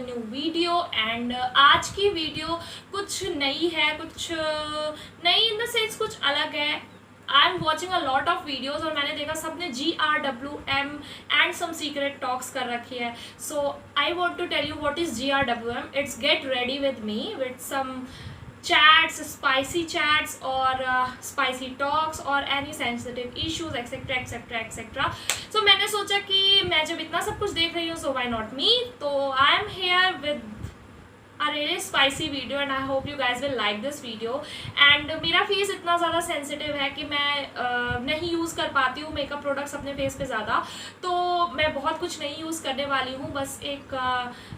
New video. And आज की video कुछ नई है, कुछ नई इन द सेंस कुछ अलग है। I am watching a lot of videos और मैंने देखा सबने GRWM and some secret talks कर रखी है। So I want to tell you what is GRWM। It's get ready with me with some chats, spicy chats or spicy talks or any sensitive issues etc etc etc। so मैंने सोचा कि मैं जब इतना सब कुछ देख रही हूँ so why not me। तो I am here with a really spicy video and I hope you guys will like this video। and मेरा फेस इतना ज़्यादा सेंसिटिव है कि मैं नहीं यूज़ कर पाती हूँ मेकअप प्रोडक्ट्स अपने फेस पे ज़्यादा, तो मैं बहुत कुछ नहीं यूज़ करने वाली हूँ। बस एक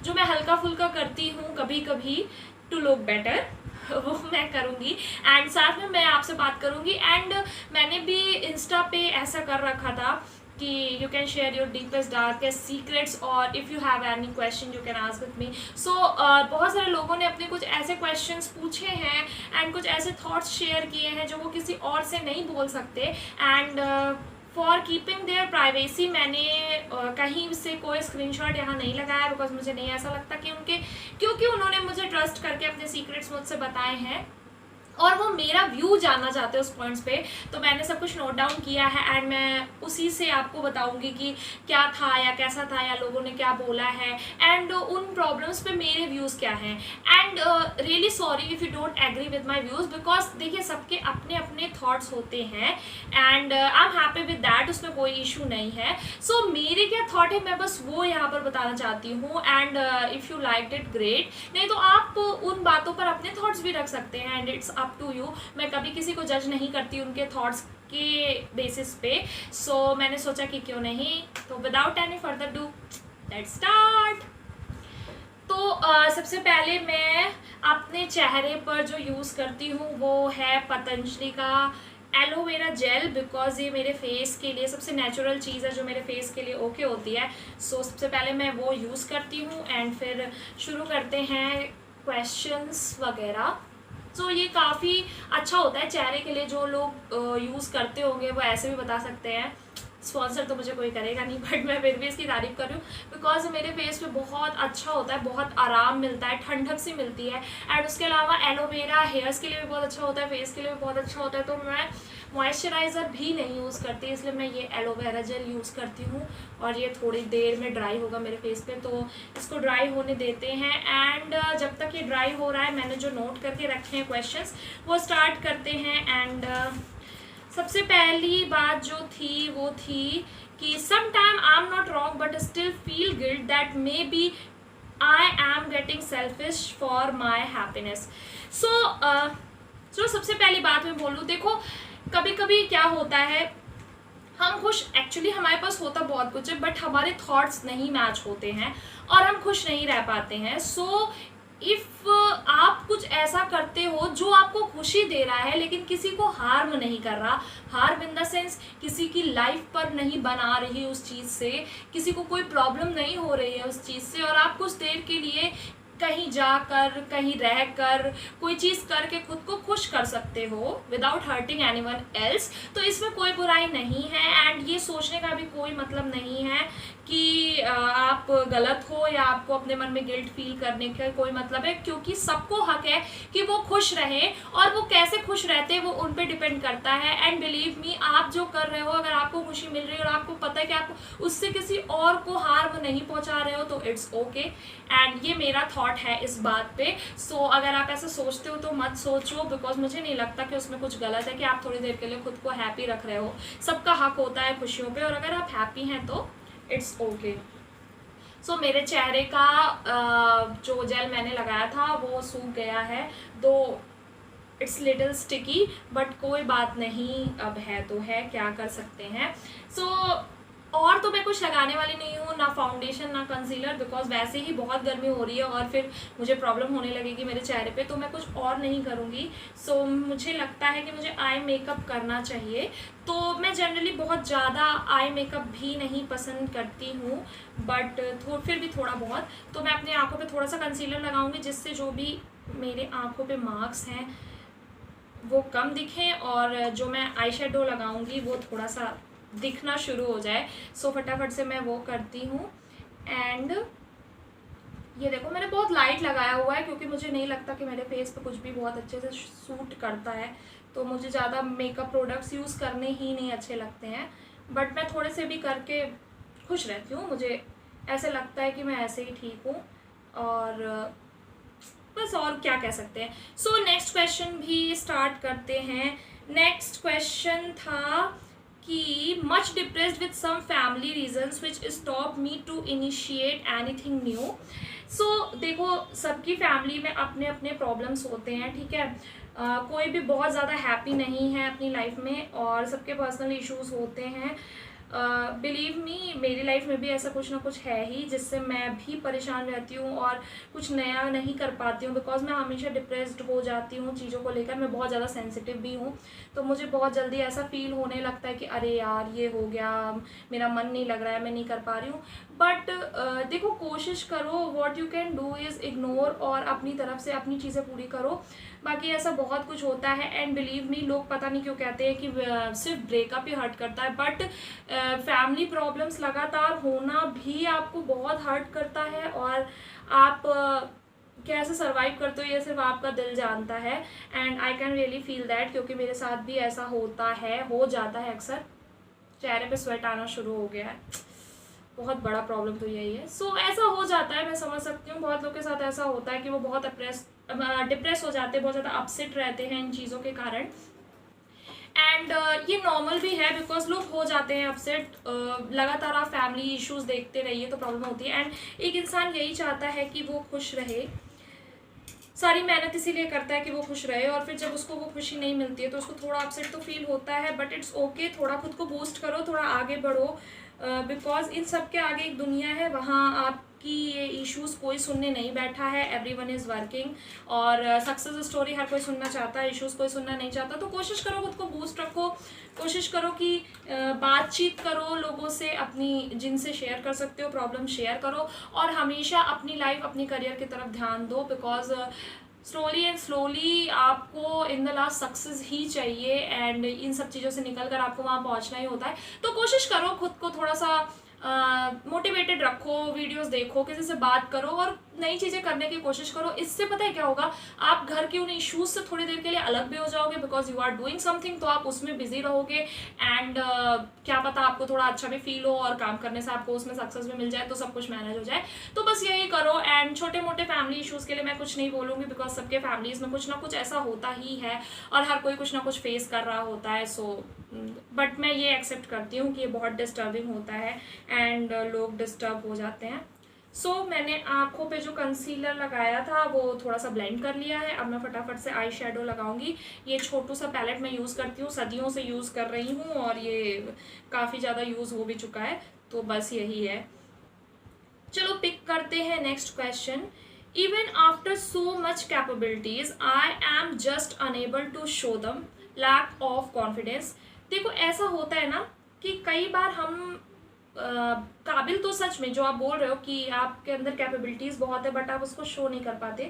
जो मैं हल्का फुल्का करती हूँ कभी कभी टू लुक बेटर, वो मैं करूँगी। एंड साथ में मैं आपसे बात करूँगी। एंड मैंने भी इंस्टा पे ऐसा कर रखा था कि you can share your deepest darkest secrets और if you have any question you can ask with me. So बहुत सारे लोगों ने अपने कुछ ऐसे क्वेश्चंस पूछे हैं एंड कुछ ऐसे थॉट्स शेयर किए हैं जो वो किसी और से नहीं बोल सकते। And for keeping their privacy मैंने कहीं से कोई स्क्रीनशॉट यहाँ नहीं लगाया, बिकॉज मुझे नहीं ऐसा लगता कि क्योंकि उन्होंने मुझे ट्रस्ट करके अपने सीक्रेट्स मुझसे बताए हैं और वो मेरा व्यू जानना चाहते हैं उस पॉइंट्स पे। तो मैंने सब कुछ नोट डाउन किया है एंड मैं उसी से आपको बताऊंगी कि क्या था या कैसा था या लोगों ने क्या बोला है एंड उन प्रॉब्लम्स पे मेरे व्यूज़ क्या हैं। And really sorry if you don't agree with my views, because देखिए सबके अपने अपने थॉट्स होते हैं and I am happy with that, उसमें कोई इशू नहीं है। सो मेरे क्या थॉट है मैं बस वो यहाँ पर बताना चाहती हूँ। And if you like it great, नहीं तो आप उन बातों पर अपने थॉट्स भी रख सकते हैं and it's up to you. मैं कभी किसी को जज नहीं करती उनके थॉट्स के बेसिस पे। सो मैंने सोचा कि क्यों नहीं, तो without any further do let's start. तो सबसे पहले मैं अपने चेहरे पर जो यूज़ करती हूँ वो है पतंजलि का एलोवेरा जेल, बिकॉज ये मेरे फेस के लिए सबसे नेचुरल चीज़ है जो मेरे फेस के लिए ओके होती है। सो सबसे पहले मैं वो यूज़ करती हूँ एंड फिर शुरू करते हैं क्वेश्चंस वगैरह। तो ये काफ़ी अच्छा होता है चेहरे के लिए, जो लोग यूज़ करते होंगे वो ऐसे भी बता सकते हैं। स्पॉन्सर तो मुझे कोई करेगा नहीं, बट मैं फिर भी इसकी तारीफ़ कर रही हूँ बिकॉज मेरे फेस पे बहुत अच्छा होता है, बहुत आराम मिलता है, ठंडक सी मिलती है। एंड उसके अलावा एलोवेरा हेयर्स के लिए भी बहुत अच्छा होता है, फेस के लिए भी बहुत अच्छा होता है। तो मैं मॉइस्चराइज़र भी नहीं यूज़ करती, इसलिए मैं ये एलोवेरा जेल यूज़ करती हूँ और ये थोड़ी देर में ड्राई होगा मेरे फेस पे, तो इसको ड्राई होने देते हैं। एंड जब तक ये ड्राई हो रहा है मैंने जो नोट करके रखे हैं क्वेश्चंस वो स्टार्ट करते हैं। एंड सबसे पहली बात जो थी वो थी कि some time I am not wrong but still feel guilt that maybe I am getting selfish for my happiness. So सबसे पहली बात मैं बोलूँ, देखो कभी कभी क्या होता है हम खुश, एक्चुअली हमारे पास होता बहुत कुछ है बट हमारे थॉट्स नहीं मैच होते हैं और हम खुश नहीं रह पाते हैं। सो इफ़ आप कुछ ऐसा करते हो जो आपको खुशी दे रहा है लेकिन किसी को हार्म नहीं कर रहा, हार्म इन द सेंस किसी की लाइफ पर नहीं बना रही उस चीज़ से, किसी को कोई प्रॉब्लम नहीं हो रही है उस चीज़ से, और आप कुछ देर के लिए कहीं जाकर कहीं रहकर कोई चीज़ करके खुद को खुश कर सकते हो विदाउट हर्टिंग एनीवन एल्स, तो इसमें कोई बुराई नहीं है। एंड ये सोचने का भी कोई मतलब नहीं है कि आप गलत हो या आपको अपने मन में गिल्ट फील करने का कोई मतलब है, क्योंकि सबको हक है कि वो खुश रहे और वो कैसे खुश रहते हैं वो उन पे डिपेंड करता है। एंड बिलीव मी, आप जो कर रहे हो अगर आपको खुशी मिल रही है और आपको पता है कि आप उससे किसी और को हार्म नहीं पहुंचा रहे हो तो इट्स ओके। एंड ये मेरा थॉट है इस बात पे। सो अगर आप ऐसा सोचते हो तो मत सोचो, बिकॉज मुझे नहीं लगता कि उसमें कुछ गलत है कि आप थोड़ी देर के लिए खुद को हैप्पी रख रहे हो। सबका हक होता है खुशियों पे और अगर आप हैप्पी हैं तो इट्स ओके। सो मेरे चेहरे का जो जेल मैंने लगाया था वो सूख गया है, दो इट्स लिटिल स्टिकी बट कोई बात नहीं, अब है तो है, क्या कर सकते हैं। सो और तो मैं कुछ लगाने वाली नहीं हूँ, ना फाउंडेशन ना कंसीलर, बिकॉज वैसे ही बहुत गर्मी हो रही है और फिर मुझे प्रॉब्लम होने लगेगी मेरे चेहरे पे, तो मैं कुछ और नहीं करूँगी। सो मुझे लगता है कि मुझे आई मेकअप करना चाहिए। तो मैं जनरली बहुत ज़्यादा आई मेकअप भी नहीं पसंद करती हूँ बट फिर भी थोड़ा बहुत, तो मैं अपनी आँखों पे थोड़ा सा कंसीलर लगाऊंगी जिससे जो भी मेरे आँखों पे मार्क्स हैं वो कम दिखें और जो मैं आई शेडो लगाऊंगी वो थोड़ा सा दिखना शुरू हो जाए। सो फटाफट से मैं वो करती हूँ। एंड ये देखो मैंने बहुत लाइट लगाया हुआ है क्योंकि मुझे नहीं लगता कि मेरे फेस पे कुछ भी बहुत अच्छे से सूट करता है, तो मुझे ज़्यादा मेकअप प्रोडक्ट्स यूज़ करने ही नहीं अच्छे लगते हैं। बट मैं थोड़े से भी करके खुश रहती हूँ, मुझे ऐसे लगता है कि मैं ऐसे ही ठीक हूँ, और बस और क्या कह सकते हैं। सो नेक्स्ट क्वेश्चन भी स्टार्ट करते हैं। नेक्स्ट क्वेश्चन था कि much depressed with some family reasons which stop me to initiate anything new. So देखो सबकी फैमिली में अपने अपने प्रॉब्लम्स होते हैं, ठीक है। कोई भी बहुत ज़्यादा हैप्पी नहीं है अपनी लाइफ में, और सबके पर्सनल इश्यूज होते हैं। बिलीव मी, मेरी लाइफ में भी ऐसा कुछ ना कुछ है ही जिससे मैं भी परेशान रहती हूँ और कुछ नया नहीं कर पाती हूँ, बिकॉज मैं हमेशा डिप्रेस्ड हो जाती हूँ चीज़ों को लेकर। मैं बहुत ज़्यादा सेंसिटिव भी हूँ, तो मुझे बहुत जल्दी ऐसा फील होने लगता है कि अरे यार ये हो गया, मेरा मन नहीं लग रहा है, मैं नहीं कर पा रही हूँ। बट देखो कोशिश करो, what you can do is ignore, और अपनी तरफ से अपनी चीज़ें पूरी करो। बाकी ऐसा बहुत कुछ होता है, एंड बिलीव मी, लोग पता नहीं क्यों कहते हैं कि सिर्फ ब्रेकअप ही हर्ट करता है, बट फैमिली प्रॉब्लम्स लगातार होना भी आपको बहुत हर्ट करता है, और आप कैसे सर्वाइव करते हो ये सिर्फ आपका दिल जानता है। And I can really feel that, क्योंकि मेरे साथ भी ऐसा होता है, हो जाता है अक्सर। चेहरे पे स्वेट आना शुरू हो गया है, बहुत बड़ा प्रॉब्लम तो यही है। सो ऐसा हो जाता है, मैं समझ सकती हूँ, बहुत लोग के साथ ऐसा होता है कि वो बहुत डिप्रेस हो जाते हैं, बहुत ज़्यादा अपसेट रहते हैं इन चीज़ों के कारण। एंड ये नॉर्मल भी है, बिकॉज लोग हो जाते हैं अपसेट। लगातार आप फैमिली इश्यूज देखते रहिए तो प्रॉब्लम होती है, एंड एक इंसान यही चाहता है कि वो खुश रहे, सारी मेहनत इसीलिए करता है कि वो खुश रहे, और फिर जब उसको वो खुशी नहीं मिलती है तो उसको थोड़ा अपसेट तो फील होता है। बट इट्स ओके, थोड़ा खुद को बूस्ट करो, थोड़ा आगे बढ़ो, बिकॉज इन सब के आगे एक दुनिया है, वहाँ आपकी ये इश्यूज कोई सुनने नहीं बैठा है। एवरीवन इज़ वर्किंग, और सक्सेस स्टोरी हर कोई सुनना चाहता है, इश्यूज कोई सुनना नहीं चाहता। तो कोशिश करो खुद को बूस्ट रखो, कोशिश करो कि बातचीत करो लोगों से, अपनी जिनसे शेयर कर सकते हो प्रॉब्लम शेयर करो, और हमेशा अपनी लाइफ अपनी करियर की तरफ ध्यान दो, बिकॉज स्लोली एंड स्लोली आपको इन द लास्ट सक्सेस ही चाहिए, एंड इन सब चीज़ों से निकल कर आपको वहाँ पहुँचना ही होता है। तो कोशिश करो खुद को थोड़ा सा मोटिवेटेड रखो, वीडियोस देखो, किसी से बात करो, और नई चीज़ें करने की कोशिश करो। इससे पता है क्या होगा, आप घर के उन इश्यूज से थोड़ी देर के लिए अलग भी हो जाओगे, because you are doing something, तो आप उसमें बिजी रहोगे, एंड क्या पता आपको थोड़ा अच्छा भी फील हो, और काम करने से आपको उसमें सक्सेस भी मिल जाए, तो सब कुछ मैनेज हो जाए। तो बस यही करो, एंड छोटे मोटे फैमिली इश्यूज़ के लिए मैं कुछ नहीं बोलूँगी, बिकॉज सबके फैमिलीज़ में कुछ ना कुछ ऐसा होता ही है, और हर कोई कुछ ना कुछ फेस कर रहा होता है। सो बट मैं ये एक्सेप्ट करती हूँ कि ये बहुत डिस्टर्बिंग होता है, एंड लोग डिस्टर्ब हो जाते हैं। सो मैंने आँखों पे जो कंसीलर लगाया था वो थोड़ा सा ब्लेंड कर लिया है। अब मैं फटाफट से आई शेडो लगाऊंगी। ये छोटू सा पैलेट मैं यूज़ करती हूँ, सदियों से यूज़ कर रही हूँ, और ये काफ़ी ज़्यादा यूज़ हो भी चुका है, तो बस यही है। चलो पिक करते हैं next question. Even after so much capabilities I am just unable to show them, lack of confidence. देखो ऐसा होता है ना कि कई बार हम काबिल तो सच में जो आप बोल रहे हो कि आपके अंदर कैपेबिलिटीज़ बहुत है, बट आप उसको शो नहीं कर पाते,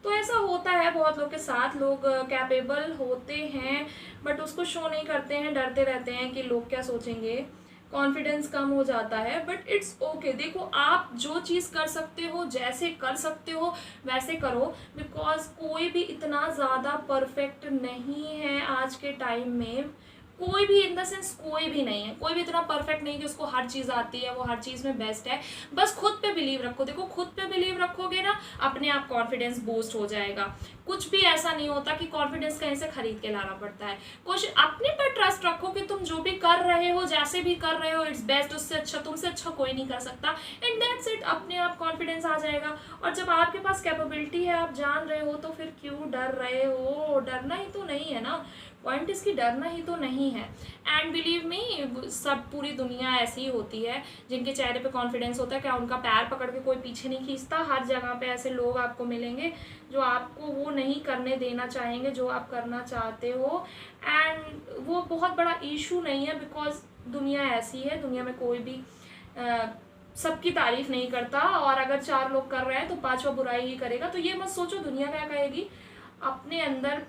तो ऐसा होता है बहुत लोग के साथ। लोग कैपेबल होते हैं बट उसको शो नहीं करते हैं, डरते रहते हैं कि लोग क्या सोचेंगे, कॉन्फिडेंस कम हो जाता है। बट इट्स ओके, देखो आप जो चीज़ कर सकते हो, जैसे कर सकते हो वैसे करो, बिकॉज कोई भी इतना ज़्यादा परफेक्ट नहीं है आज के टाइम में। कोई भी इन द सेंस कोई भी नहीं है, कोई भी इतना परफेक्ट नहीं कि उसको हर चीज़ आती है, वो हर चीज़ में बेस्ट है। बस खुद पे बिलीव रखो। देखो खुद पे बिलीव रखोगे ना, अपने आप कॉन्फिडेंस बूस्ट हो जाएगा। कुछ भी ऐसा नहीं होता कि कॉन्फिडेंस कहीं से खरीद के लाना पड़ता है। कोशिश अपने पर ट्रस्ट रखो कि तुम जो भी कर रहे हो, जैसे भी कर रहे हो, इट्स बेस्ट। उससे अच्छा, तुमसे अच्छा कोई नहीं कर सकता, एंड दैट्स इट। अपने आप कॉन्फिडेंस आ जाएगा। और जब आपके पास कैपेबिलिटी है, आप जान रहे हो, तो फिर क्यों डर रहे हो? डरना ही तो नहीं है ना, पॉइंट इसकी डरना ही तो नहीं है। एंड बिलीव मी, सब पूरी दुनिया ऐसी ही होती है जिनके चेहरे पे कॉन्फिडेंस होता है। क्या उनका पैर पकड़ के कोई पीछे नहीं खींचता? हर जगह पे ऐसे लोग आपको मिलेंगे जो आपको वो नहीं करने देना चाहेंगे जो आप करना चाहते हो, एंड वो बहुत बड़ा इशू नहीं है, बिकॉज दुनिया ऐसी है। दुनिया में कोई भी सबकी तारीफ नहीं करता, और अगर 4 लोग कर रहे हैं तो 5वां बुराई ही करेगा। तो ये मत सोचो दुनिया क्या कहेगी। अपने अंदर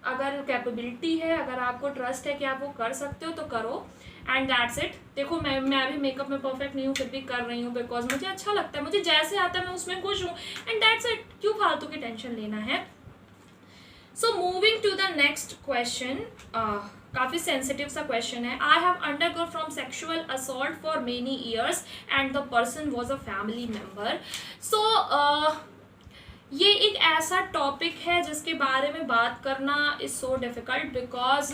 अगर कैपेबिलिटी है, अगर आपको ट्रस्ट है कि आप वो कर सकते हो, तो करो। And that's it. देखो मैं भी मेकअप में परफेक्ट नहीं हूँ, फिर भी कर रही हूँ बिकॉज मुझे अच्छा लगता है, मुझे जैसे आता है मैं उसमें खुश हूँ, एंड दैट्स इट। क्यों फालतू की टेंशन लेना है। So moving to the next question, काफ़ी सेंसिटिव सा क्वेश्चन है। I have undergo from sexual assault for many years and the person was a family member. So ये एक ऐसा टॉपिक है जिसके बारे में बात करना इज़ सो डिफ़िकल्ट बिकॉज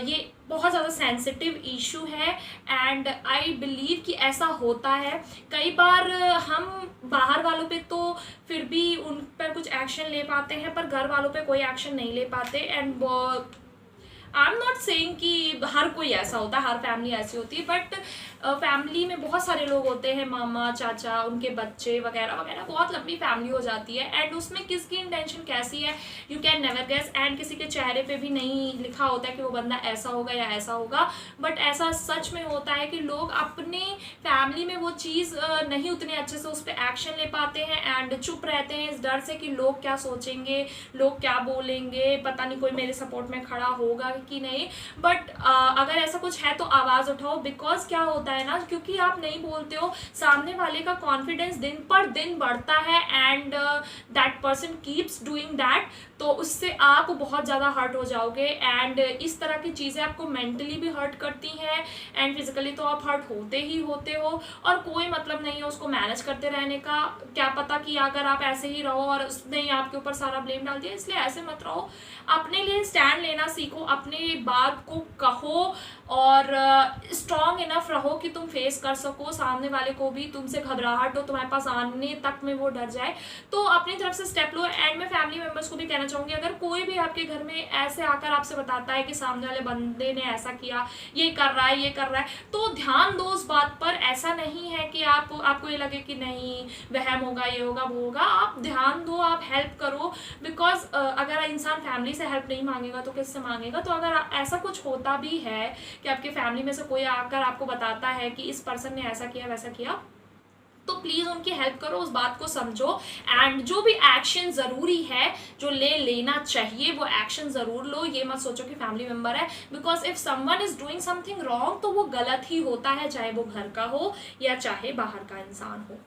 ये बहुत ज़्यादा सेंसिटिव इशू है एंड आई बिलीव कि ऐसा होता है। कई बार हम बाहर वालों पे तो फिर भी उन पर कुछ एक्शन ले पाते हैं, पर घर वालों पे कोई एक्शन नहीं ले पाते। And I am not saying कि हर कोई ऐसा होता है, हर फैमिली ऐसी होती है, बट फैमिली में बहुत सारे लोग होते हैं, मामा चाचा उनके बच्चे वगैरह वगैरह, बहुत लंबी फैमिली हो जाती है एंड उसमें किसकी इंटेंशन कैसी है you can never guess. And किसी के चेहरे पे भी नहीं लिखा होता है कि वो बंदा ऐसा होगा या ऐसा होगा, बट ऐसा सच में होता है कि लोग अपने फैमिली में वो चीज़ नहीं उतने अच्छे से उस पर एक्शन ले पाते हैं एंड चुप रहते हैं इस डर से कि लोग क्या सोचेंगे, लोग क्या बोलेंगे, पता नहीं कोई मेरे सपोर्ट में खड़ा होगा कि नहीं। बट अगर ऐसा कुछ है तो आवाज़ उठाओ, बिकॉज क्या होता है ना, क्योंकि आप नहीं बोलते हो सामने वाले का कॉन्फिडेंस दिन पर दिन बढ़ता है and that person keeps doing that, तो उससे आप बहुत ज़्यादा हर्ट हो जाओगे एंड इस तरह की चीज़ें आपको मेंटली भी हर्ट करती हैं एंड फिजिकली तो आप हर्ट होते ही होते हो और कोई मतलब नहीं है उसको मैनेज करते रहने का। क्या पता कि अगर आप ऐसे ही रहो और उसने ही आपके ऊपर सारा ब्लेम डाल दिया, इसलिए ऐसे मत रहो। अपने लिए स्टैंड लेना सीखो, अपनी बात को कहो और स्ट्रॉन्ग इनफ रहो कि तुम फेस कर सको, सामने वाले को भी तुमसे घबराहट हो तुम्हारे पास आने तक में वो डर जाए, तो अपनी तरफ से स्टेप लो। एंड मैं फैमिली मेम्बर्स को भी कहना चाहूँगी, अगर कोई भी आपके घर में ऐसे आकर आपसे बताता है कि सामने वाले बंदे ने ऐसा किया, ये कर रहा है, ये कर रहा है, तो ध्यान दो उस बात पर। ऐसा नहीं है कि आपको ये लगे कि नहीं वहम होगा, ये होगा, वो होगा, आप ध्यान दो, आप हेल्प करो। बिकॉज अगर इंसान फैमिली से हेल्प नहीं मांगेगा तो किससे मांगेगा। तो अगर ऐसा कुछ होता भी है कि आपके फैमिली में से कोई आकर आपको बताता है कि इस पर्सन ने ऐसा किया वैसा किया, तो प्लीज़ उनकी हेल्प करो, उस बात को समझो एंड जो भी एक्शन ज़रूरी है जो लेना चाहिए वो एक्शन ज़रूर लो। ये मत सोचो कि फैमिली मेम्बर है, because if someone is doing something wrong तो वो गलत ही होता है, चाहे वो घर का हो या चाहे बाहर का इंसान हो।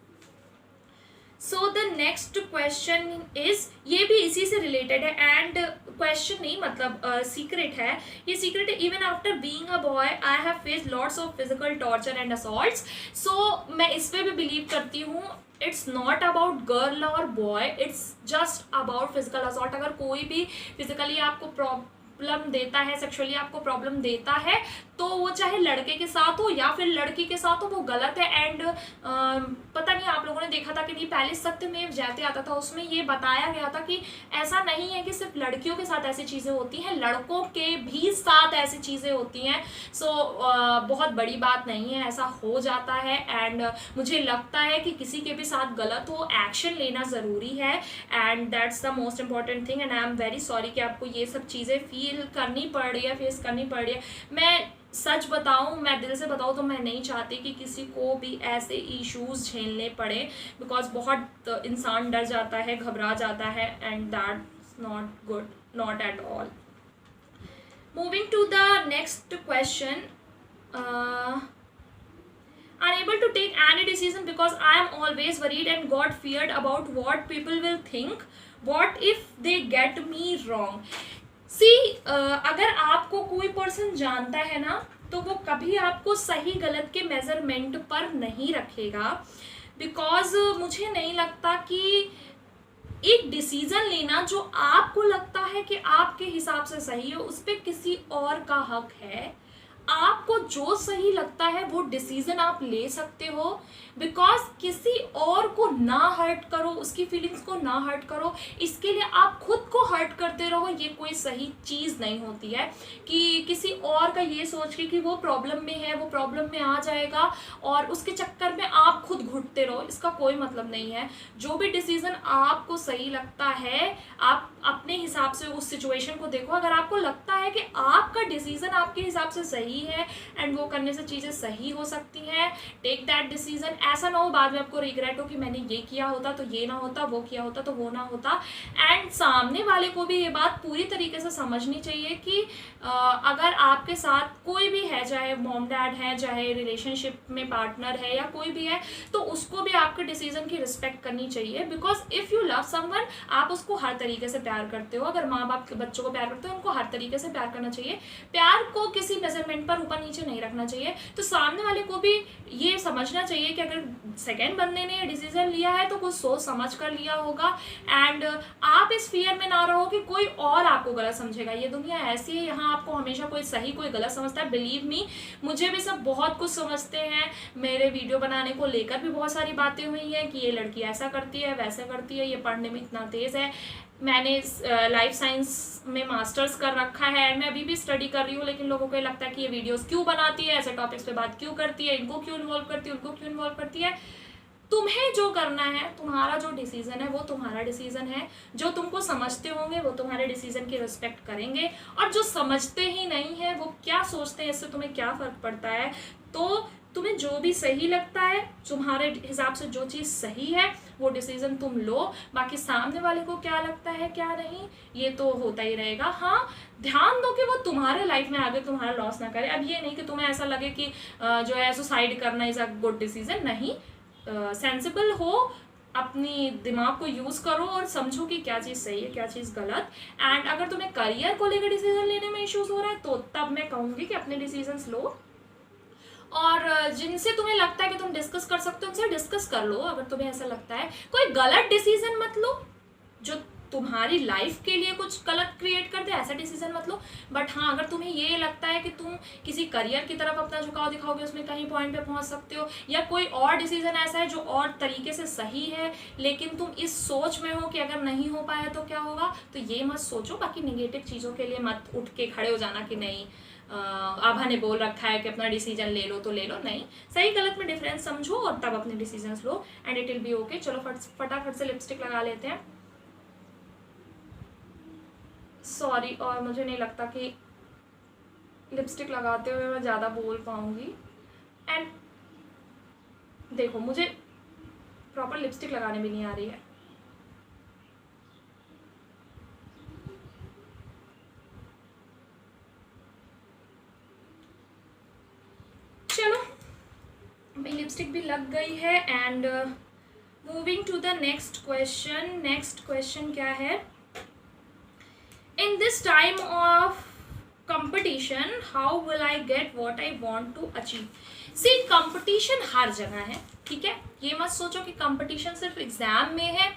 So the next question is, ये भी इसी से रिलेटेड है एंड क्वेश्चन नहीं मतलब सीक्रेट है, ये सीक्रेट है। Even after being a boy I have faced lots of physical torture and assaults. So मैं इस पे भी बिलीव करती हूँ, इट्स नॉट अबाउट गर्ल और boy, it's just about physical assault. अगर कोई भी फिजिकली आपको प्रॉब्लम देता है, सेक्सुअली आपको प्रॉब्लम देता है, तो वो चाहे लड़के के साथ हो या फिर लड़की के साथ हो, वो गलत है। एंड पता नहीं आप लोगों ने देखा था कि नहीं, पहले सत्यमेव जयते आता था, उसमें ये बताया गया था कि ऐसा नहीं है कि सिर्फ लड़कियों के साथ ऐसी चीज़ें होती हैं, लड़कों के भी साथ ऐसी चीज़ें होती हैं। सो बहुत बड़ी बात नहीं है, ऐसा हो जाता है एंड मुझे लगता है कि किसी के भी साथ गलत हो, एक्शन लेना ज़रूरी है and that's the most important thing. And I am very sorry कि आपको ये सब चीज़ें फील करनी पड़ रही है, फेस करनी पड़ रही है। मैं सच बताऊं, मैं दिल से बताऊं तो मैं नहीं चाहती कि किसी को भी ऐसे इश्यूज झेलने पड़े, बिकॉज बहुत इंसान डर जाता है, घबरा जाता है and that's not good, not at all. Moving to the next question, unable to take any decision because I am always worried and got feared about what people will think, what if they get me wrong। सी अगर आपको कोई person जानता है ना, तो वो कभी आपको सही गलत के मेजरमेंट पर नहीं रखेगा, बिकॉज मुझे नहीं लगता कि एक डिसीजन लेना जो आपको लगता है कि आपके हिसाब से सही है, उस पर किसी और का हक है। आपको जो सही लगता है वो डिसीजन आप ले सकते हो, बिकॉज किसी और को ना हर्ट करो, उसकी फीलिंग्स को ना हर्ट करो, इसके लिए आप खुद को हर्ट करते रहो, ये कोई सही चीज़ नहीं होती है। कि किसी और का ये सोच के कि वो प्रॉब्लम में है, वो प्रॉब्लम में आ जाएगा और उसके चक्कर में आप खुद घुटते रहो, इसका कोई मतलब नहीं है। जो भी डिसीजन आपको सही लगता है, आप अपने हिसाब से उस सिचुएशन को देखो। अगर आपको लगता है कि आपका डिसीजन आपके हिसाब से सही सही है एंड वो करने से चीज़ें सही हो सकती हैं। Take that decision. ऐसा ना हो बाद में आपको रिग्रेट हो कि मैंने ये किया होता तो ये ना होता, वो किया होता तो वो ना होता। एंड सामने वाले को भी ये बात पूरी तरीके से समझनी चाहिए कि अगर आपके साथ कोई भी है, चाहे मॉम डैड है, चाहे रिलेशनशिप में पार्टनर है या कोई भी है, तो उसको भी आपके डिसीजन की रिस्पेक्ट करनी चाहिए। Because if you love someone, आप उसको हर तरीके से प्यार करते हो। अगर माँ बाप के बच्चों को प्यार करते हो, उनको हर तरीके से प्यार करना चाहिए। प्यार को किसी मेजरमेंट पर ऊपर नीचे नहीं रखना चाहिए। तो सामने वाले को भी ये समझना चाहिए कि अगर सेकेंड बंदे ने डिसीजन लिया है तो कुछ सोच समझ कर लिया होगा। एंड आप इस फियर में ना रहो कि कोई और आपको गलत समझेगा। ये दुनिया ऐसी है, यहाँ आपको हमेशा कोई सही कोई गलत समझता है। बिलीव मी, मुझे भी सब बहुत कुछ समझते हैं। मेरे वीडियो बनाने को लेकर भी बहुत सारी बातें हुई हैं कि ये लड़की ऐसा करती है, वैसा करती है, ये पढ़ने में इतना तेज़ है। मैंने लाइफ साइंस में मास्टर्स कर रखा है, मैं अभी भी स्टडी कर रही हूँ, लेकिन लोगों को ये लगता है कि ये वीडियोस क्यों बनाती है, ऐसे टॉपिक्स पे बात क्यों करती है, इनको क्यों इन्वॉल्व करती है, उनको क्यों इन्वॉल्व करती है। तुम्हें जो करना है, तुम्हारा जो डिसीजन है वो तुम्हारा डिसीजन है। जो तुमको समझते होंगे वो तुम्हारे डिसीजन की रिस्पेक्ट करेंगे, और जो समझते ही नहीं है वो क्या सोचते हैं इससे तुम्हें क्या फ़र्क पड़ता है। तो तुम्हें जो भी सही लगता है, तुम्हारे हिसाब से जो चीज़ सही है वो डिसीजन तुम लो। बाकी सामने वाले को क्या लगता है क्या नहीं, ये तो होता ही रहेगा। हाँ, ध्यान दो कि वो तुम्हारे लाइफ में आगे तुम्हारा लॉस ना करे। अब ये नहीं कि तुम्हें ऐसा लगे कि जो है सुसाइड करना इज़ अ गुड डिसीजन। नहीं, सेंसिबल हो, अपनी दिमाग को यूज़ करो और समझो कि क्या चीज़ सही है क्या चीज़ गलत। एंड अगर तुम्हें करियर को लेकर डिसीजन लेने में इश्यूज हो रहा है तो तब मैं कहूँगी कि अपने डिसीजंस लो, और जिनसे तुम्हें लगता है कि तुम डिस्कस कर सकते हो उनसे डिस्कस कर लो। अगर तुम्हें ऐसा लगता है, कोई गलत डिसीजन मत लो जो तुम्हारी लाइफ के लिए कुछ गलत क्रिएट कर दे, ऐसा डिसीजन मत लो। बट हाँ, अगर तुम्हें ये लगता है कि तुम किसी करियर की तरफ अपना झुकाव दिखाओगे, उसमें कहीं पॉइंट पे पहुंच सकते हो, या कोई और डिसीजन ऐसा है जो और तरीके से सही है लेकिन तुम इस सोच में हो कि अगर नहीं हो पाया तो क्या होगा, तो ये मत सोचो। बाकी निगेटिव चीज़ों के लिए मत उठ के खड़े हो जाना कि नहीं आभा ने बोल रखा है कि अपना डिसीजन ले लो तो ले लो। नहीं, सही गलत में डिफरेंस समझो और तब अपने decisions low and it will be okay. चलो फटाफट से लिपस्टिक लगा लेते हैं। सॉरी, और मुझे नहीं लगता कि लिपस्टिक लगाते हुए मैं ज़्यादा बोल पाऊँगी। एंड देखो, मुझे प्रॉपर लिपस्टिक लगाने भी नहीं आ रही है। चलो, मेरी लिपस्टिक भी लग गई है। And moving to the next question. Next question क्या है? In this time of competition, how will I get what I want to achieve? See, competition हर जगह है, ठीक है। ये मत सोचो कि competition सिर्फ एग्जाम में है,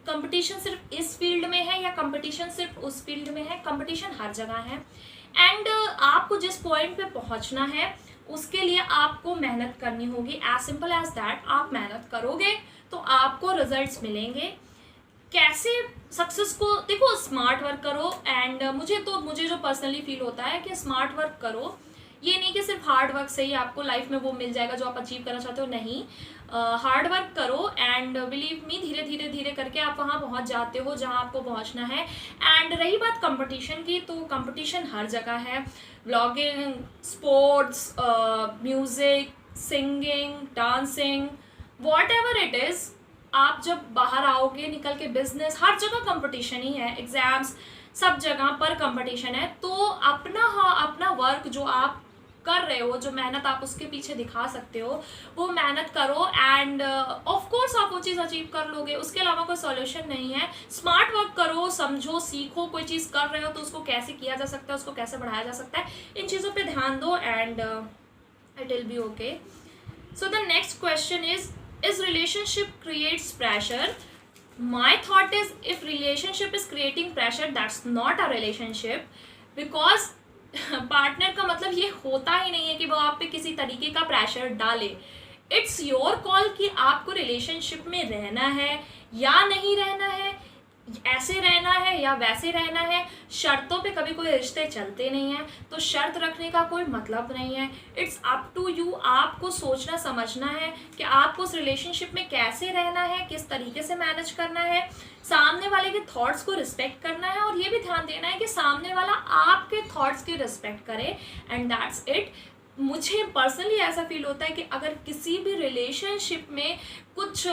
competition सिर्फ इस फील्ड में है या competition सिर्फ उस फील्ड में है। competition हर जगह है। एंड आपको जिस पॉइंट पे पहुंचना है उसके लिए आपको मेहनत करनी होगी। As simple as that. आप मेहनत करोगे तो आपको रिजल्ट्स मिलेंगे। कैसे सक्सेस को देखो, स्मार्ट वर्क करो। एंड मुझे जो पर्सनली फील होता है कि स्मार्ट वर्क करो, ये नहीं कि सिर्फ हार्ड वर्क से ही आपको लाइफ में वो मिल जाएगा जो आप अचीव करना चाहते हो। नहीं, हार्ड वर्क करो एंड बिलीव मी, धीरे धीरे करके आप वहाँ पहुँच जाते हो जहाँ आपको पहुँचना है। एंड रही बात कंपटीशन की, तो कंपटीशन हर जगह है। Blogging, sports, music, singing, dancing, what ever it is, आप जब बाहर आओगे निकल के, बिजनेस, हर जगह कंपटीशन ही है। एग्जाम्स, सब जगह पर कंपटीशन है। तो अपना वर्क जो आप कर रहे हो, जो मेहनत आप उसके पीछे दिखा सकते हो, वो मेहनत करो। एंड ऑफ कोर्स आप वो चीज़ अचीव कर लोगे, उसके अलावा कोई सॉल्यूशन नहीं है। स्मार्ट वर्क करो, समझो, सीखो। कोई चीज़ कर रहे हो तो उसको कैसे किया जा सकता है, उसको कैसे बढ़ाया जा सकता है, इन चीज़ों पे ध्यान दो and it will be okay. So the next question is relationship creates pressure? My thought is, if relationship is creating pressure, that's not a relationship, because partner का मतलब ये होता ही नहीं है कि वो आप पे किसी तरीके का प्रेशर डाले। इट्स योर कॉल कि आपको रिलेशनशिप में रहना है या नहीं रहना है। ऐसे रहना है या वैसे रहना है, शर्तों पे कभी कोई रिश्ते चलते नहीं हैं, तो शर्त रखने का कोई मतलब नहीं है। इट्स अप टू यू, आपको सोचना समझना है कि आपको उस रिलेशनशिप में कैसे रहना है, किस तरीके से मैनेज करना है, सामने वाले के थॉट्स को रिस्पेक्ट करना है, और ये भी ध्यान देना है कि सामने वाला आपके थॉट्स की रिस्पेक्ट करे, एंड दैट्स इट। मुझे पर्सनली ऐसा फील होता है कि अगर किसी भी रिलेशनशिप में कुछ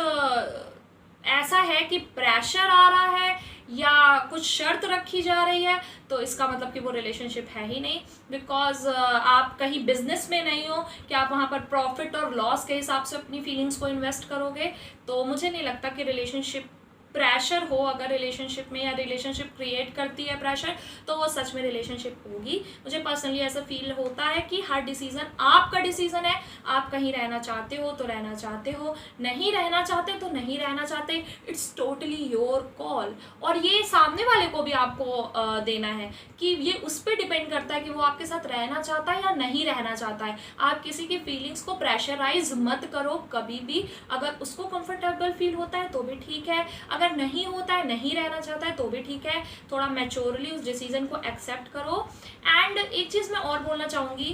ऐसा है कि प्रेशर आ रहा है या कुछ शर्त रखी जा रही है, तो इसका मतलब कि वो रिलेशनशिप है ही नहीं। बिकॉज आप कहीं बिजनेस में नहीं हो कि आप वहाँ पर प्रॉफिट और लॉस के हिसाब से अपनी फीलिंग्स को इन्वेस्ट करोगे। तो मुझे नहीं लगता कि रिलेशनशिप प्रेशर हो, अगर रिलेशनशिप में, या रिलेशनशिप क्रिएट करती है प्रेशर, तो वो सच में रिलेशनशिप होगी। मुझे पर्सनली ऐसा फील होता है कि हर डिसीज़न आपका डिसीज़न है। आप कहीं रहना चाहते हो तो रहना चाहते हो, नहीं रहना चाहते तो नहीं रहना चाहते, इट्स टोटली योर कॉल। और ये सामने वाले को भी आपको देना है कि ये उस पर डिपेंड करता है कि वो आपके साथ रहना चाहता है या नहीं रहना चाहता है। आप किसी की फीलिंग्स को प्रेशराइज मत करो कभी भी। अगर उसको कंफर्टेबल फील होता है तो भी ठीक है, अगर नहीं होता है, नहीं रहना चाहता है तो भी ठीक है। थोड़ा मैच्योरली उस डिसीजन को एक्सेप्ट करो। एंड एक चीज़ मैं और बोलना चाहूँगी,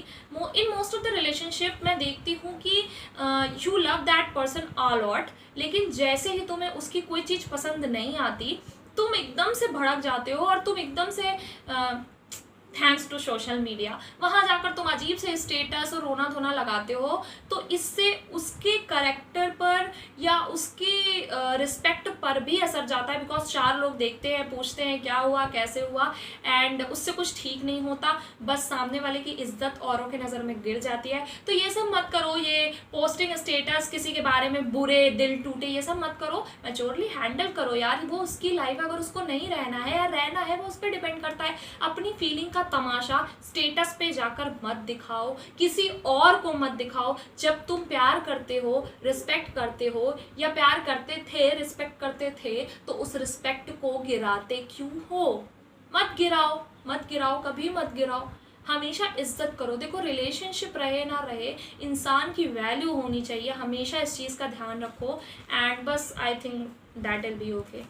in most of the relationship मैं देखती हूँ कि you love that person a lot, लेकिन जैसे ही तुम्हें उसकी कोई चीज़ पसंद नहीं आती, तुम एकदम से भड़क जाते हो और तुम एकदम से थैंक्स टू सोशल मीडिया वहाँ जाकर तुम अजीब से स्टेटस और रोना धोना लगाते हो। तो इससे उसके करेक्टर पर या उसके रिस्पेक्ट पर भी असर जाता है। बिकॉज 4 लोग देखते हैं, पूछते हैं क्या हुआ, कैसे हुआ, एंड उससे कुछ ठीक नहीं होता, बस सामने वाले की इज्जत औरों के नज़र में गिर जाती है। तो ये सब मत करो, ये पोस्टिंग स्टेटस, किसी के बारे में बुरे, दिल टूटे, ये सब मत करो। मैच्योरली हैंडल करो यार, वो उसकी लाइफ है, अगर उसको नहीं रहना है या रहना है वो उस पर डिपेंड करता है। अपनी फीलिंग तमाशा स्टेटस पे जाकर मत दिखाओ, किसी और को मत दिखाओ। जब तुम प्यार करते हो, रिस्पेक्ट करते हो, या प्यार करते थे, रिस्पेक्ट करते थे, तो उस रिस्पेक्ट को गिराते क्यों हो? मत गिराओ, मत गिराओ, कभी मत गिराओ। हमेशा इज्जत करो। देखो, रिलेशनशिप रहे ना रहे, इंसान की वैल्यू होनी चाहिए। हमेशा इस चीज़ का ध्यान रखो, एंड बस I think that will be okay.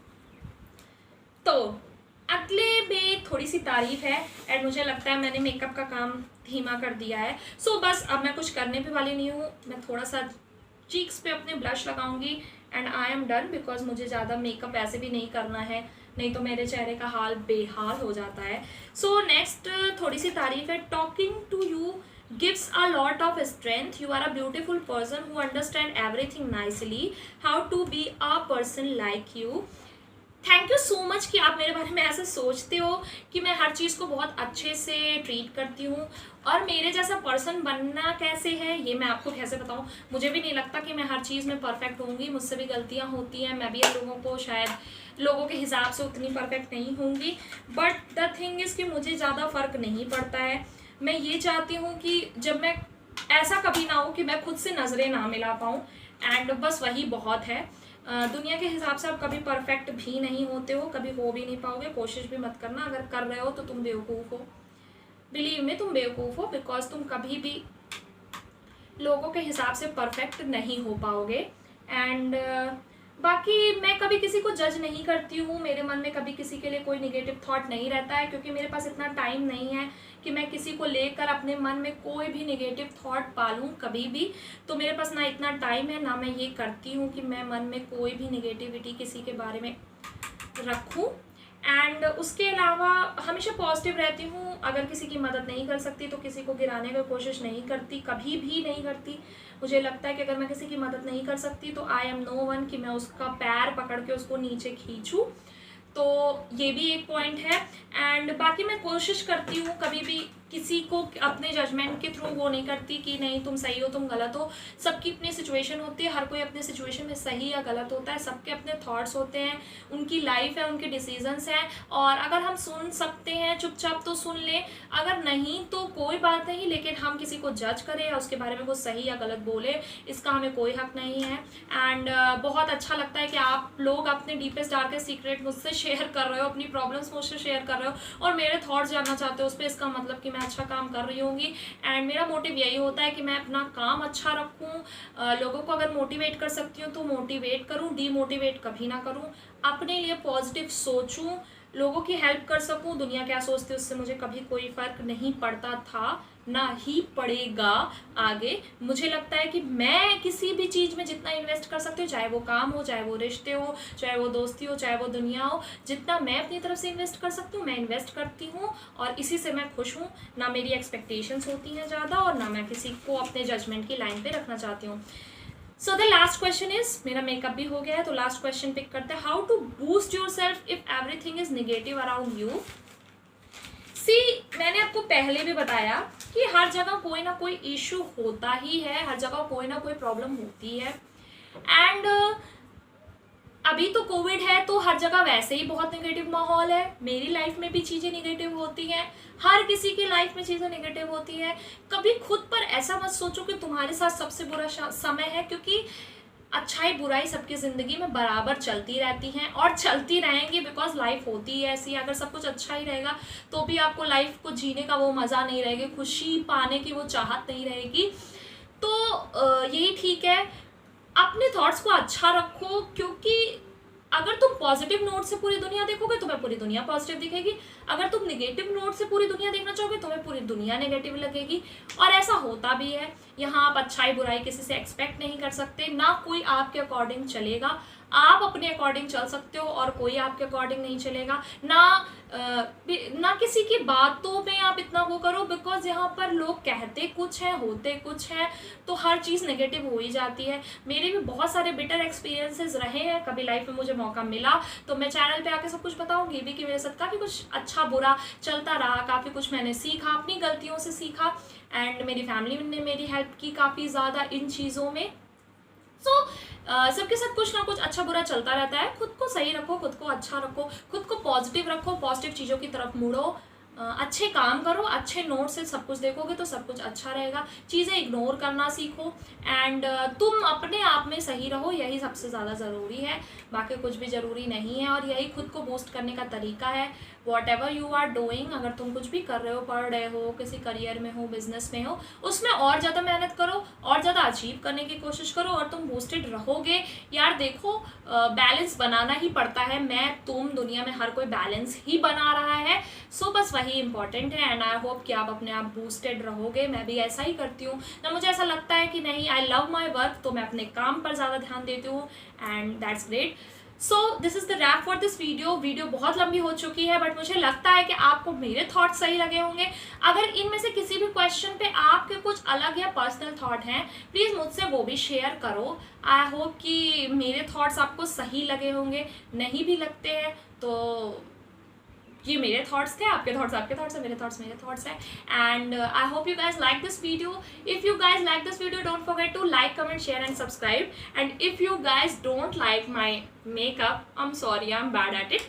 तो अगले में थोड़ी सी तारीफ है, एंड मुझे लगता है मैंने मेकअप का काम धीमा कर दिया है। सो बस अब मैं कुछ करने भी वाली नहीं हूँ। मैं थोड़ा सा चीक्स पे अपने ब्लश लगाऊंगी and I am done. Because मुझे ज़्यादा मेकअप ऐसे भी नहीं करना है, नहीं तो मेरे चेहरे का हाल बेहाल हो जाता है। सो नेक्स्ट थोड़ी सी तारीफ है। Talking to you gives a lot of strength. You are a beautiful person who understand everything nicely. How to be a person like you. Thank you so much कि आप मेरे बारे में ऐसे सोचते हो कि मैं हर चीज़ को बहुत अच्छे से ट्रीट करती हूँ। और मेरे जैसा पर्सन बनना कैसे है ये मैं आपको कैसे बताऊँ। मुझे भी नहीं लगता कि मैं हर चीज़ में परफेक्ट होंगी, मुझसे भी गलतियाँ होती हैं, मैं भी लोगों को शायद लोगों के हिसाब से उतनी परफेक्ट नहीं होंगी। बट द थिंग इज़ कि मुझे ज़्यादा फ़र्क नहीं पड़ता है। मैं ये चाहती हूँ कि जब मैं ऐसा कभी ना हो कि मैं खुद से नज़रें ना मिला पाऊँ, एंड बस वही बहुत है। दुनिया के हिसाब से आप कभी परफेक्ट भी नहीं होते हो, कभी हो भी नहीं पाओगे, कोशिश भी मत करना। अगर कर रहे हो तो तुम बेवकूफ़ हो, बिलीव में तुम बेवकूफ़ हो। बिकॉज तुम कभी भी लोगों के हिसाब से परफेक्ट नहीं हो पाओगे। एंड बाकी मैं कभी किसी को जज नहीं करती हूँ, मेरे मन में कभी किसी के लिए कोई निगेटिव थॉट नहीं रहता है, क्योंकि मेरे पास इतना टाइम नहीं है कि मैं किसी को लेकर अपने मन में कोई भी निगेटिव थॉट पालूँ कभी भी। तो मेरे पास ना इतना टाइम है, ना मैं ये करती हूँ कि मैं मन में कोई भी निगेटिविटी किसी के बारे में रखूँ। एंड उसके अलावा हमेशा पॉजिटिव रहती हूँ। अगर किसी की मदद नहीं कर सकती तो किसी को गिराने की कोशिश नहीं करती, कभी भी नहीं करती। मुझे लगता है कि अगर मैं किसी की मदद नहीं कर सकती तो आई एम नो वन कि मैं उसका पैर पकड़ के उसको नीचे खींचूँ। तो ये भी एक पॉइंट है। एंड बाकी मैं कोशिश करती हूँ कभी भी किसी को अपने जजमेंट के थ्रू वो नहीं करती कि नहीं तुम सही हो तुम गलत हो। सबकी अपनी सिचुएशन होती है, हर कोई अपने सिचुएशन में सही या गलत होता है, सबके अपने थॉट्स होते हैं, उनकी लाइफ है, उनके डिसीजंस हैं। और अगर हम सुन सकते हैं चुपचाप तो सुन लें, अगर नहीं तो कोई बात नहीं। लेकिन हम किसी को जज करें या उसके बारे में कुछ सही या गलत बोले, इसका हमें कोई हक नहीं है। एंड बहुत अच्छा लगता है कि आप लोग अपने डीपेस्ट डार्केस्ट सीक्रेट मुझसे शेयर कर रहे हो, अपनी प्रॉब्लम्स मुझसे शेयर कर रहे हो और मेरे थॉट्स जानना चाहते हो उस पर। इसका मतलब कि मैं मैं अच्छा काम कर रही होंगी। एंड मेरा मोटिव यही होता है कि मैं अपना काम अच्छा रखूँ, लोगों को अगर मोटिवेट कर सकती हूँ तो मोटिवेट करूँ, डीमोटिवेट कभी ना करूँ, अपने लिए पॉजिटिव सोचूँ, लोगों की हेल्प कर सकूँ। दुनिया क्या सोचती है उससे मुझे कभी कोई फ़र्क नहीं पड़ता था, ना ही पड़ेगा आगे। मुझे लगता है कि मैं किसी भी चीज़ में जितना इन्वेस्ट कर सकती हूँ, चाहे वो काम हो, चाहे वो रिश्ते हो, चाहे वो दोस्ती हो, चाहे वो दुनिया हो, जितना मैं अपनी तरफ से इन्वेस्ट कर सकती हूँ मैं इन्वेस्ट करती हूँ और इसी से मैं खुश हूँ। ना मेरी एक्सपेक्टेशंस होती हैं ज़्यादा और ना मैं किसी को अपने जजमेंट की लाइन पे रखना चाहती हूँ। So the last question is, मेरा मेकअप भी हो गया है तो लास्ट क्वेश्चन पिक करते हैं, how to boost yourself if everything is negative around you. See, मैंने आपको पहले भी बताया कि हर जगह कोई ना कोई इशू होता ही है, हर जगह कोई ना कोई प्रॉब्लम होती है। एंड अभी तो कोविड है तो हर जगह वैसे ही बहुत नेगेटिव माहौल है, मेरी लाइफ में भी चीज़ें नेगेटिव होती हैं, हर किसी की लाइफ में चीज़ें नेगेटिव होती हैं। कभी खुद पर ऐसा मत सोचो कि तुम्हारे साथ सबसे बुरा समय है, क्योंकि अच्छाई बुराई सबकी ज़िंदगी में बराबर चलती रहती हैं और चलती रहेंगी, बिकॉज लाइफ होती है ऐसी। अगर सब कुछ अच्छा ही रहेगा तो भी आपको लाइफ को जीने का वो मज़ा नहीं रहेगा, खुशी पाने की वो चाहत नहीं रहेगी। तो यही ठीक है, अपने थॉट्स को अच्छा रखो, क्योंकि अगर तुम पॉजिटिव नोट से पूरी दुनिया देखोगे तुम्हें पूरी दुनिया पॉजिटिव दिखेगी, अगर तुम नेगेटिव नोट से पूरी दुनिया देखना चाहोगे तुम्हें पूरी दुनिया नेगेटिव लगेगी। और ऐसा होता भी है, यहाँ आप अच्छाई बुराई किसी से एक्सपेक्ट नहीं कर सकते, ना कोई आपके अकॉर्डिंग चलेगा, आप अपने अकॉर्डिंग चल सकते हो और कोई आपके अकॉर्डिंग नहीं चलेगा। ना किसी की बातों में आप इतना वो करो, बिकॉज यहाँ पर लोग कहते कुछ है होते कुछ है, तो हर चीज़ नेगेटिव हो ही जाती है। मेरे भी बहुत सारे बिटर एक्सपीरियंसेस रहे हैं, कभी लाइफ में मुझे मौका मिला तो मैं चैनल पे आके सब कुछ बताऊंगी भी कि मेरे साथ काफ़ी कुछ अच्छा बुरा चलता रहा, काफ़ी कुछ मैंने सीखा, अपनी गलतियों से सीखा, एंड मेरी फैमिली ने मेरी हेल्प की काफ़ी ज़्यादा इन चीज़ों में। सबके साथ कुछ ना कुछ अच्छा बुरा चलता रहता है। खुद को सही रखो, खुद को अच्छा रखो, खुद को पॉजिटिव रखो, पॉजिटिव चीज़ों की तरफ मुड़ो, अच्छे काम करो, अच्छे नोट से सब कुछ देखोगे तो सब कुछ अच्छा रहेगा। चीज़ें इग्नोर करना सीखो एंड तुम अपने आप में सही रहो, यही सबसे ज़्यादा ज़रूरी है, बाकी कुछ भी ज़रूरी नहीं है। और यही खुद को बूस्ट करने का तरीका है। Whatever you are doing, अगर तुम कुछ भी कर रहे हो, पढ़ रहे हो, किसी करियर में हो, बिजनेस में हो, उसमें और ज़्यादा मेहनत करो, और ज़्यादा अचीव करने की कोशिश करो और तुम बूस्टेड रहोगे। यार देखो, बैलेंस बनाना ही पड़ता है, मैं तुम दुनिया में हर कोई बैलेंस ही बना रहा है। सो बस वही इंपॉर्टेंट है एंड आई होप कि आप अपने आप बूस्टेड रहोगे। मैं भी ऐसा ही करती हूँ ना, मुझे ऐसा लगता है कि नहीं, आई लव माई वर्क, तो मैं अपने काम पर ज़्यादा ध्यान देती हूँ and that's great. So this is the rap for this video बहुत लंबी हो चुकी है, बट मुझे लगता है कि आपको मेरे थॉट्स सही लगे होंगे। अगर इनमें से किसी भी क्वेश्चन पे आपके कुछ अलग या पर्सनल थॉट हैं, प्लीज़ मुझसे वो भी शेयर करो। आई होप कि मेरे थॉट्स आपको सही लगे होंगे, नहीं भी लगते हैं तो ये मेरे थॉट्स थे, आपके थॉट्स आपके थॉट्स है, मेरे थॉट्स मेरे थॉट्स है। And I hope you guys like this video. If you guys like this video, don't forget to like, comment, share and subscribe. And if you guys don't like my makeup, I am sorry, I am bad at it.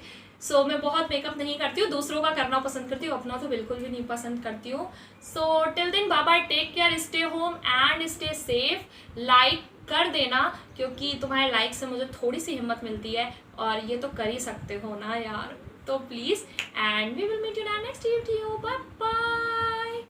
So मैं बहुत makeup नहीं करती हूँ, दूसरों का करना पसंद करती हूँ, अपना तो बिल्कुल भी नहीं पसंद करती हूँ। So till then, bye bye, take care, stay home and stay safe. Like कर देना, क्योंकि तुम्हारे लाइक से मुझे थोड़ी सी हिम्मत मिलती है और ये तो कर ही सकते हो ना यार, तो please. And we will meet you in next video. Bye bye.